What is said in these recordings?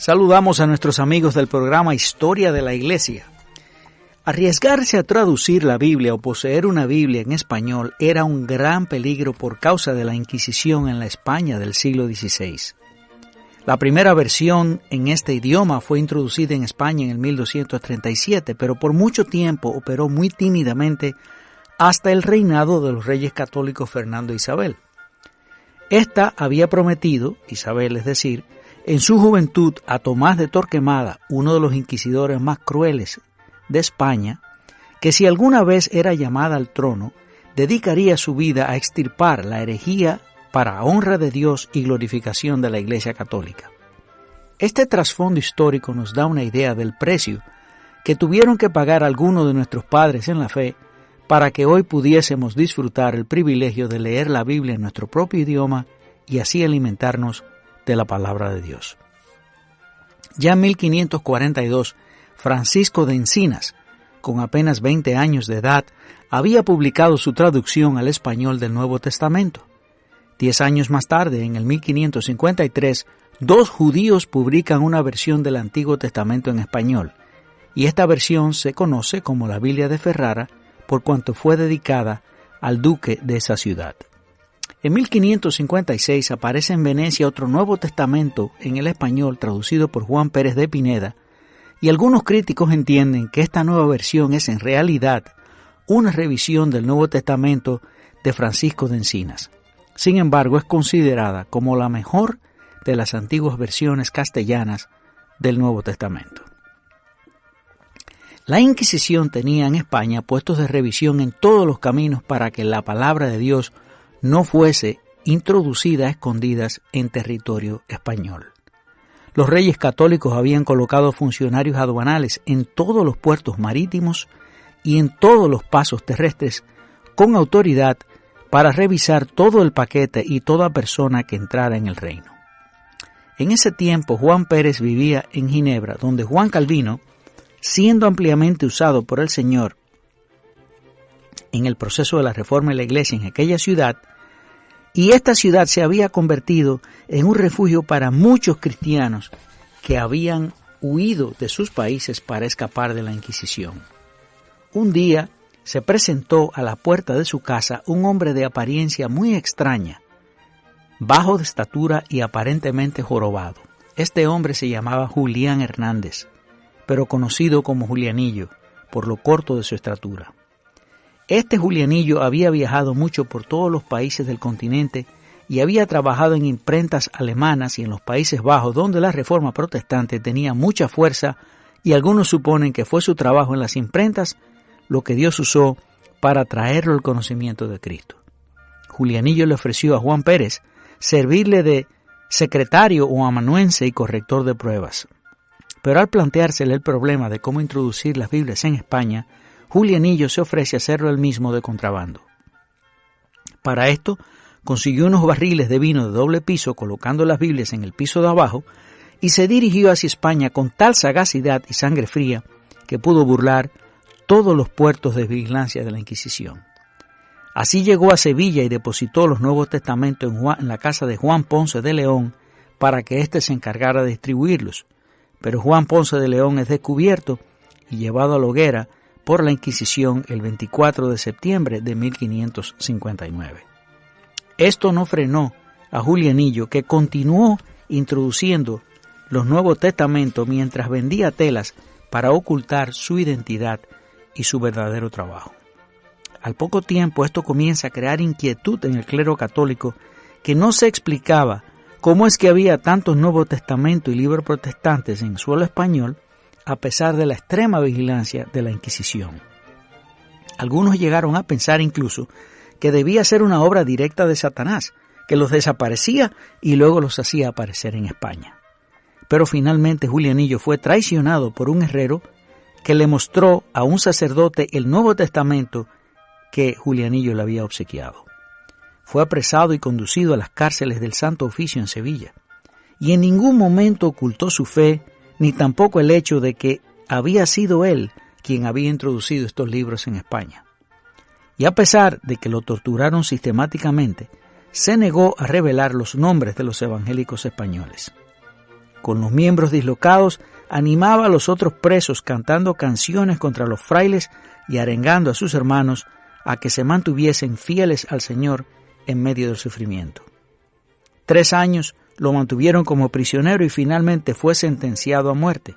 Saludamos a nuestros amigos del programa Historia de la Iglesia. Arriesgarse a traducir la Biblia o poseer una Biblia en español era un gran peligro por causa de la Inquisición en la España del siglo XVI. La primera versión en este idioma fue introducida en España en el 1237, pero por mucho tiempo operó muy tímidamente hasta el reinado de los reyes católicos Fernando e Isabel. Esta había prometido, Isabel es decir, en su juventud a Tomás de Torquemada, uno de los inquisidores más crueles de España, que si alguna vez era llamada al trono, dedicaría su vida a extirpar la herejía para honra de Dios y glorificación de la Iglesia Católica. Este trasfondo histórico nos da una idea del precio que tuvieron que pagar algunos de nuestros padres en la fe para que hoy pudiésemos disfrutar el privilegio de leer la Biblia en nuestro propio idioma y así alimentarnos de la palabra de Dios. Ya en 1542, Francisco de Encinas, con apenas 20 años de edad, había publicado su traducción al español del Nuevo Testamento. 10 años más tarde, en el 1553, 2 judíos publican una versión del Antiguo Testamento en español, y esta versión se conoce como la Biblia de Ferrara por cuanto fue dedicada al duque de esa ciudad. En 1556 aparece en Venecia otro Nuevo Testamento en el español traducido por Juan Pérez de Pineda, y algunos críticos entienden que esta nueva versión es en realidad una revisión del Nuevo Testamento de Francisco de Encinas. Sin embargo, es considerada como la mejor de las antiguas versiones castellanas del Nuevo Testamento. La Inquisición tenía en España puestos de revisión en todos los caminos para que la palabra de Dios no fuese introducida a escondidas en territorio español. Los reyes católicos habían colocado funcionarios aduanales en todos los puertos marítimos y en todos los pasos terrestres con autoridad para revisar todo el paquete y toda persona que entrara en el reino. En ese tiempo Juan Pérez vivía en Ginebra, donde Juan Calvino, siendo ampliamente usado por el Señor en el proceso de la reforma de la Iglesia en aquella ciudad, y esta ciudad se había convertido en un refugio para muchos cristianos que habían huido de sus países para escapar de la Inquisición. Un día se presentó a la puerta de su casa un hombre de apariencia muy extraña, bajo de estatura y aparentemente jorobado. Este hombre se llamaba Julián Hernández, pero conocido como Julianillo, por lo corto de su estatura. Este Julianillo había viajado mucho por todos los países del continente y había trabajado en imprentas alemanas y en los Países Bajos, donde la reforma protestante tenía mucha fuerza, y algunos suponen que fue su trabajo en las imprentas lo que Dios usó para traerlo al conocimiento de Cristo. Julianillo le ofreció a Juan Pérez servirle de secretario o amanuense y corrector de pruebas. Pero al planteársele el problema de cómo introducir las Biblias en España, Julianillo se ofrece a hacerlo él mismo de contrabando. Para esto, consiguió unos barriles de vino de doble piso colocando las Biblias en el piso de abajo y se dirigió hacia España con tal sagacidad y sangre fría que pudo burlar todos los puertos de vigilancia de la Inquisición. Así llegó a Sevilla y depositó los Nuevos Testamentos en la casa de Juan Ponce de León para que éste se encargara de distribuirlos. Pero Juan Ponce de León es descubierto y llevado a la hoguera por la Inquisición el 24 de septiembre de 1559. Esto no frenó a Julianillo, que continuó introduciendo los Nuevos Testamentos mientras vendía telas para ocultar su identidad y su verdadero trabajo. Al poco tiempo esto comienza a crear inquietud en el clero católico, que no se explicaba cómo es que había tantos Nuevos Testamentos y libros protestantes en suelo español a pesar de la extrema vigilancia de la Inquisición. Algunos llegaron a pensar incluso que debía ser una obra directa de Satanás, que los desaparecía y luego los hacía aparecer en España. Pero finalmente Julianillo fue traicionado por un herrero que le mostró a un sacerdote el Nuevo Testamento que Julianillo le había obsequiado. Fue apresado y conducido a las cárceles del Santo Oficio en Sevilla. y en ningún momento ocultó su fe, ni tampoco el hecho de que había sido él quien había introducido estos libros en España. Y a pesar de que lo torturaron sistemáticamente, se negó a revelar los nombres de los evangélicos españoles. Con los miembros dislocados, animaba a los otros presos cantando canciones contra los frailes y arengando a sus hermanos a que se mantuviesen fieles al Señor en medio del sufrimiento. 3 años lo mantuvieron como prisionero y finalmente fue sentenciado a muerte.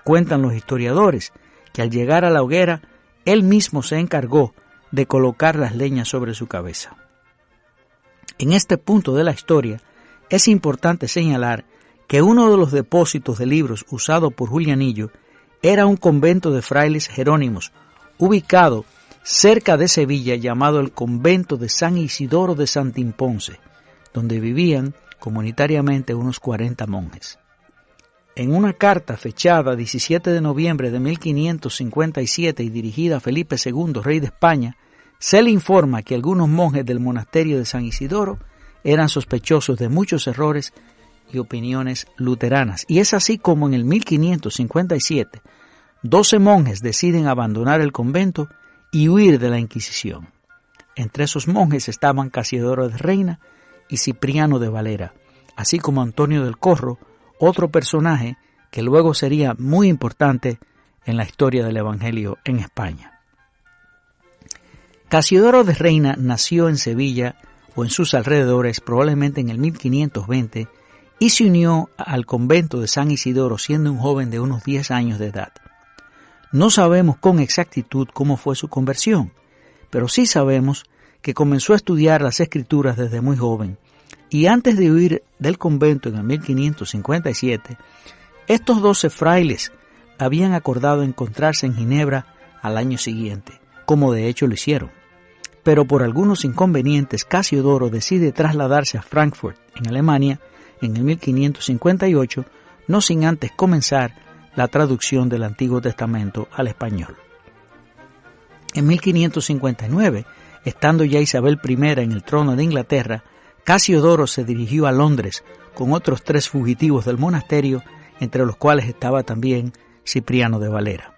Cuentan los historiadores que al llegar a la hoguera, él mismo se encargó de colocar las leñas sobre su cabeza. En este punto de la historia, es importante señalar que uno de los depósitos de libros usado por Julianillo era un convento de frailes jerónimos, ubicado cerca de Sevilla, llamado el convento de San Isidoro de Santimponce, donde vivían comunitariamente unos 40 monjes. En una carta fechada 17 de noviembre de 1557 y dirigida a Felipe II, rey de España, se le informa que algunos monjes del monasterio de San Isidoro eran sospechosos de muchos errores y opiniones luteranas. Y es así como en el 1557, 12 monjes deciden abandonar el convento y huir de la Inquisición. Entre esos monjes estaban Casiodoro de Reina y Cipriano de Valera, así como Antonio del Corro, otro personaje que luego sería muy importante en la historia del Evangelio en España. Casiodoro de Reina nació en Sevilla o en sus alrededores probablemente en el 1520 y se unió al convento de San Isidoro siendo un joven de unos 10 años de edad. No sabemos con exactitud cómo fue su conversión, pero sí sabemos que comenzó a estudiar las Escrituras desde muy joven, y antes de huir del convento en el 1557, estos 12 frailes habían acordado encontrarse en Ginebra al año siguiente, como de hecho lo hicieron. Pero por algunos inconvenientes, Casiodoro decide trasladarse a Frankfurt, en Alemania, en el 1558, no sin antes comenzar la traducción del Antiguo Testamento al español. En 1559, estando ya Isabel I en el trono de Inglaterra, Casiodoro se dirigió a Londres con otros 3 fugitivos del monasterio, entre los cuales estaba también Cipriano de Valera.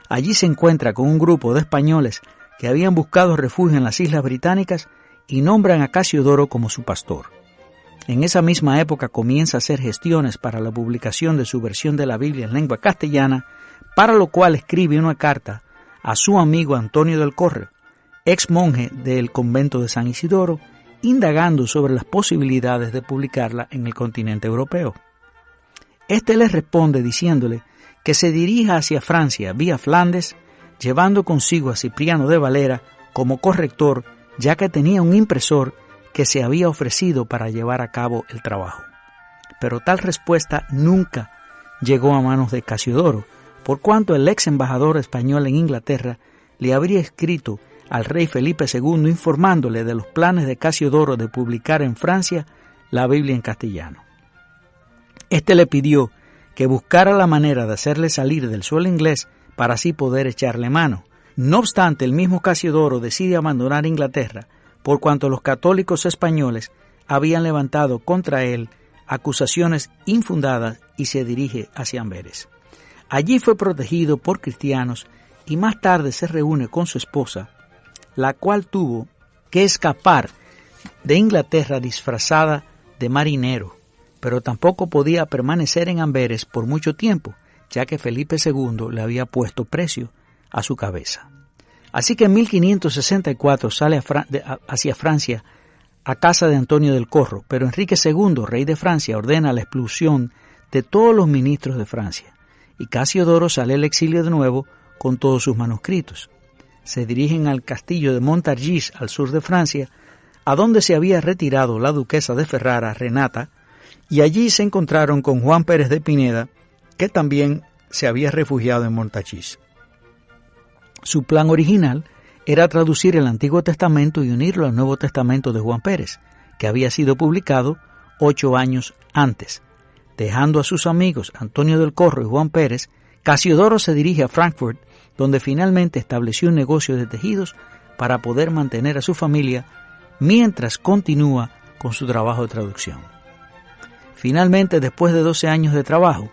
Allí se encuentra con un grupo de españoles que habían buscado refugio en las Islas Británicas y nombran a Casiodoro como su pastor. En esa misma época comienza a hacer gestiones para la publicación de su versión de la Biblia en lengua castellana, para lo cual escribe una carta a su amigo Antonio del Corro, ex monje del convento de San Isidoro, indagando sobre las posibilidades de publicarla en el continente europeo. Este le responde diciéndole que se dirija hacia Francia vía Flandes, llevando consigo a Cipriano de Valera como corrector, ya que tenía un impresor que se había ofrecido para llevar a cabo el trabajo. Pero tal respuesta nunca llegó a manos de Casiodoro, por cuanto el ex embajador español en Inglaterra le habría escrito al rey Felipe II informándole de los planes de Casiodoro de publicar en Francia la Biblia en castellano. Este le pidió que buscara la manera de hacerle salir del suelo inglés para así poder echarle mano. No obstante, el mismo Casiodoro decide abandonar Inglaterra, por cuanto los católicos españoles habían levantado contra él acusaciones infundadas, y se dirige hacia Amberes. Allí fue protegido por cristianos y más tarde se reúne con su esposa, la cual tuvo que escapar de Inglaterra disfrazada de marinero, pero tampoco podía permanecer en Amberes por mucho tiempo, ya que Felipe II le había puesto precio a su cabeza. Así que en 1564 sale hacia Francia a casa de Antonio del Corro, pero Enrique II, rey de Francia, ordena la expulsión de todos los ministros de Francia, y Casiodoro sale al exilio de nuevo con todos sus manuscritos. Se dirigen al castillo de Montargis, al sur de Francia, a donde se había retirado la duquesa de Ferrara, Renata, y allí se encontraron con Juan Pérez de Pineda, que también se había refugiado en Montargis. Su plan original era traducir el Antiguo Testamento y unirlo al Nuevo Testamento de Juan Pérez, que había sido publicado 8 años antes. Dejando a sus amigos Antonio del Corro y Juan Pérez, Casiodoro se dirige a Frankfurt, donde finalmente estableció un negocio de tejidos para poder mantener a su familia mientras continúa con su trabajo de traducción. Finalmente, después de 12 años de trabajo,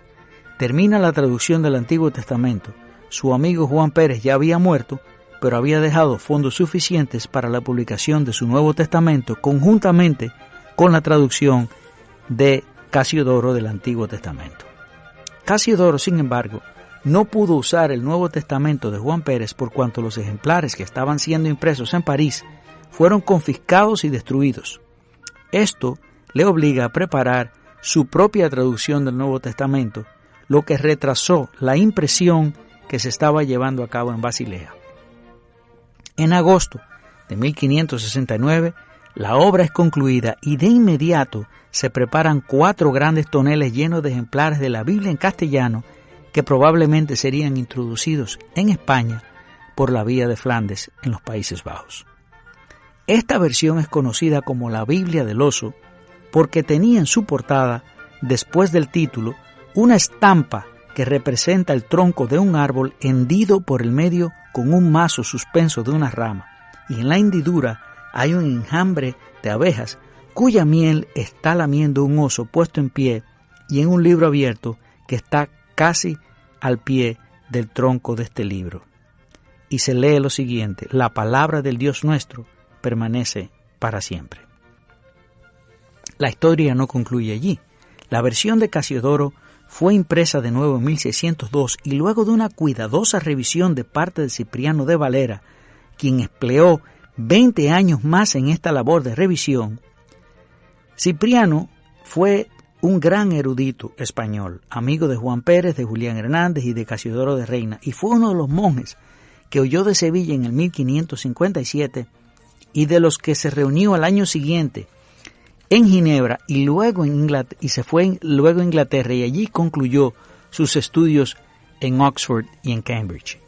termina la traducción del Antiguo Testamento. Su amigo Juan Pérez ya había muerto, pero había dejado fondos suficientes para la publicación de su Nuevo Testamento conjuntamente con la traducción de Casiodoro del Antiguo Testamento. Casiodoro, sin embargo, no pudo usar el Nuevo Testamento de Juan Pérez por cuanto los ejemplares que estaban siendo impresos en París fueron confiscados y destruidos. Esto le obliga a preparar su propia traducción del Nuevo Testamento, lo que retrasó la impresión que se estaba llevando a cabo en Basilea. En agosto de 1569, la obra es concluida y de inmediato se preparan 4 grandes toneles llenos de ejemplares de la Biblia en castellano que probablemente serían introducidos en España por la vía de Flandes en los Países Bajos. Esta versión es conocida como la Biblia del Oso porque tenía en su portada, después del título, una estampa que representa el tronco de un árbol hendido por el medio con un mazo suspenso de una rama, y en la hendidura hay un enjambre de abejas cuya miel está lamiendo un oso puesto en pie y en un libro abierto que está casi al pie del tronco de este libro. Y se lee lo siguiente: la palabra del Dios nuestro permanece para siempre. La historia no concluye allí. La versión de Casiodoro fue impresa de nuevo en 1602 y luego de una cuidadosa revisión de parte de Cipriano de Valera, quien empleó 20 años más en esta labor de revisión. Cipriano fue un gran erudito español, amigo de Juan Pérez, de Julián Hernández y de Casiodoro de Reina, y fue uno de los monjes que huyó de Sevilla en el 1557 y de los que se reunió al año siguiente en Ginebra y luego se fue luego a Inglaterra, y allí concluyó sus estudios en Oxford y en Cambridge.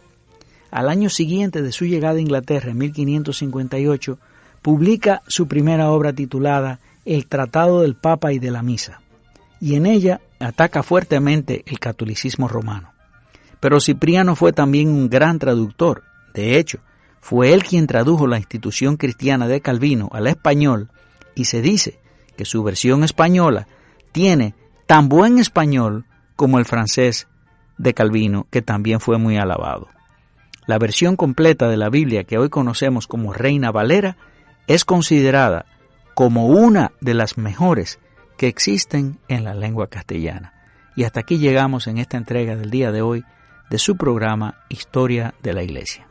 Al año siguiente de su llegada a Inglaterra, en 1558, publica su primera obra titulada El Tratado del Papa y de la Misa, y en ella ataca fuertemente el catolicismo romano. Pero Cipriano fue también un gran traductor. De hecho, fue él quien tradujo la Institución Cristiana de Calvino al español, y se dice que su versión española tiene tan buen español como el francés de Calvino, que también fue muy alabado. La versión completa de la Biblia que hoy conocemos como Reina Valera es considerada como una de las mejores que existen en la lengua castellana. Y hasta aquí llegamos en esta entrega del día de hoy de su programa Historia de la Iglesia.